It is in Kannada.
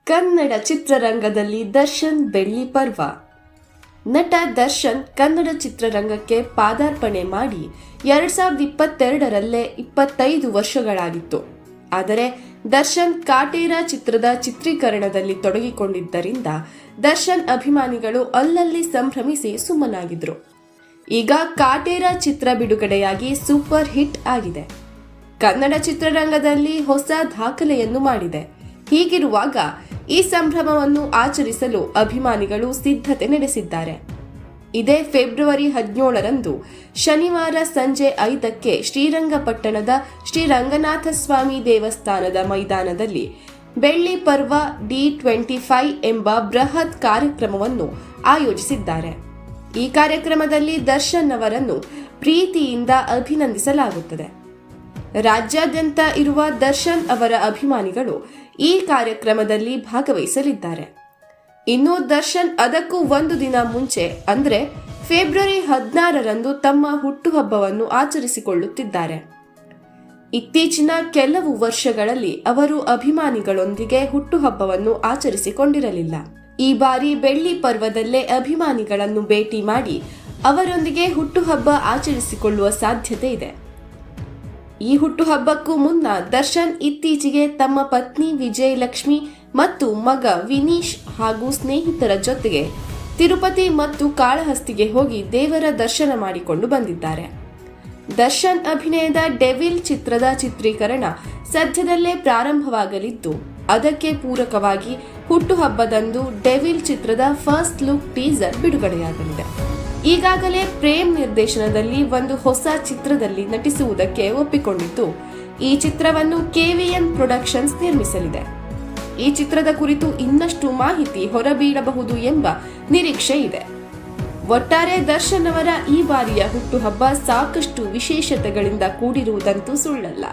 ಕನ್ನಡ ಚಿತ್ರರಂಗದಲ್ಲಿ ದರ್ಶನ್ ಬೆಳ್ಳಿ ಪರ್ವ. ನಟ ದರ್ಶನ್ ಕನ್ನಡ ಚಿತ್ರರಂಗಕ್ಕೆ ಪಾದಾರ್ಪಣೆ ಮಾಡಿ 2022ರಲ್ಲೇ 25 ವರ್ಷಗಳಾಗಿತ್ತು. ಆದರೆ ದರ್ಶನ್ ಕಾಟೇರ ಚಿತ್ರದ ಚಿತ್ರೀಕರಣದಲ್ಲಿ ತೊಡಗಿಕೊಂಡಿದ್ದರಿಂದ ದರ್ಶನ್ ಅಭಿಮಾನಿಗಳು ಅಲ್ಲಲ್ಲಿ ಸಂಭ್ರಮಿಸಿ ಸುಮ್ಮನಾಗಿದ್ರು. ಈಗ ಕಾಟೇರ ಚಿತ್ರ ಬಿಡುಗಡೆಯಾಗಿ ಸೂಪರ್ ಹಿಟ್ ಆಗಿದೆ. ಕನ್ನಡ ಚಿತ್ರರಂಗದಲ್ಲಿ ಹೊಸ ದಾಖಲೆಯನ್ನು ಮಾಡಿದೆ. ಹೀಗಿರುವಾಗ ಈ ಸಂಭ್ರಮವನ್ನು ಆಚರಿಸಲು ಅಭಿಮಾನಿಗಳು ಸಿದ್ಧತೆ ನಡೆಸಿದ್ದಾರೆ. ಇದೇ ಫೆಬ್ರವರಿ 17ರಂದು ಶನಿವಾರ ಸಂಜೆ 5ಕ್ಕೆ ಶ್ರೀರಂಗಪಟ್ಟಣದ ಶ್ರೀ ರಂಗನಾಥಸ್ವಾಮಿ ದೇವಸ್ಥಾನದ ಮೈದಾನದಲ್ಲಿ ಬೆಳ್ಳಿ ಪರ್ವ D25 ಎಂಬ ಬೃಹತ್ ಕಾರ್ಯಕ್ರಮವನ್ನು ಆಯೋಜಿಸಿದ್ದಾರೆ. ಈ ಕಾರ್ಯಕ್ರಮದಲ್ಲಿ ದರ್ಶನ್ ಅವರನ್ನು ಪ್ರೀತಿಯಿಂದ ಅಭಿನಂದಿಸಲಾಗುತ್ತದೆ. ರಾಜ್ಯಾದ್ಯಂತ ಇರುವ ದರ್ಶನ್ ಅವರ ಅಭಿಮಾನಿಗಳು ಈ ಕಾರ್ಯಕ್ರಮದಲ್ಲಿ ಭಾಗವಹಿಸಲಿದ್ದಾರೆ. ಇನ್ನು ದರ್ಶನ್ ಅದಕ್ಕೂ ಒಂದು ದಿನ ಮುಂಚೆ ಅಂದ್ರೆ ಫೆಬ್ರವರಿ 16ರಂದು ತಮ್ಮ ಹುಟ್ಟುಹಬ್ಬವನ್ನು ಆಚರಿಸಿಕೊಳ್ಳುತ್ತಿದ್ದಾರೆ. ಇತ್ತೀಚಿನ ಕೆಲವು ವರ್ಷಗಳಲ್ಲಿ ಅವರು ಅಭಿಮಾನಿಗಳೊಂದಿಗೆ ಹುಟ್ಟುಹಬ್ಬವನ್ನು ಆಚರಿಸಿಕೊಂಡಿರಲಿಲ್ಲ. ಈ ಬಾರಿ ಬೆಳ್ಳಿ ಪರ್ವದಲ್ಲೇ ಅಭಿಮಾನಿಗಳನ್ನು ಭೇಟಿ ಮಾಡಿ ಅವರೊಂದಿಗೆ ಹುಟ್ಟುಹಬ್ಬ ಆಚರಿಸಿಕೊಳ್ಳುವ ಸಾಧ್ಯತೆ ಇದೆ. ಈ ಹುಟ್ಟುಹಬ್ಬಕ್ಕೂ ಮುನ್ನ ದರ್ಶನ್ ಇತ್ತೀಚೆಗೆ ತಮ್ಮ ಪತ್ನಿ ವಿಜಯಲಕ್ಷ್ಮಿ ಮತ್ತು ಮಗ ವಿನೀಶ್ ಹಾಗೂ ಸ್ನೇಹಿತರ ಜೊತೆಗೆ ತಿರುಪತಿ ಮತ್ತು ಕಾಳಹಸ್ತಿಗೆ ಹೋಗಿ ದೇವರ ದರ್ಶನ ಮಾಡಿಕೊಂಡು ಬಂದಿದ್ದಾರೆ. ದರ್ಶನ್ ಅಭಿನಯದ ಡೆವಿಲ್ ಚಿತ್ರದ ಚಿತ್ರೀಕರಣ ಸದ್ಯದಲ್ಲೇ ಪ್ರಾರಂಭವಾಗಲಿದ್ದು, ಅದಕ್ಕೆ ಪೂರಕವಾಗಿ ಹುಟ್ಟುಹಬ್ಬದಂದು ಡೆವಿಲ್ ಚಿತ್ರದ ಫಸ್ಟ್ ಲುಕ್ ಟೀಸರ್ ಬಿಡುಗಡೆಯಾಗಲಿದೆ. ಈಗಾಗಲೇ ಪ್ರೇಮ್ ನಿರ್ದೇಶನದಲ್ಲಿ ಒಂದು ಹೊಸ ಚಿತ್ರದಲ್ಲಿ ನಟಿಸುವುದಕ್ಕೆ ಒಪ್ಪಿಕೊಂಡಿದ್ದು, ಈ ಚಿತ್ರವನ್ನು KVN ಪ್ರೊಡಕ್ಷನ್ಸ್ ನಿರ್ಮಿಸಲಿದೆ. ಈ ಚಿತ್ರದ ಕುರಿತು ಇನ್ನಷ್ಟು ಮಾಹಿತಿ ಹೊರಬೀಳಬಹುದು ಎಂಬ ನಿರೀಕ್ಷೆ ಇದೆ. ಒಟ್ಟಾರೆ ದರ್ಶನ್ ಅವರ ಈ ಬಾರಿಯ ಹುಟ್ಟುಹಬ್ಬ ಸಾಕಷ್ಟು ವಿಶೇಷತೆಗಳಿಂದ ಕೂಡಿರುವುದಂತೂ ಸುಳ್ಳಲ್ಲ.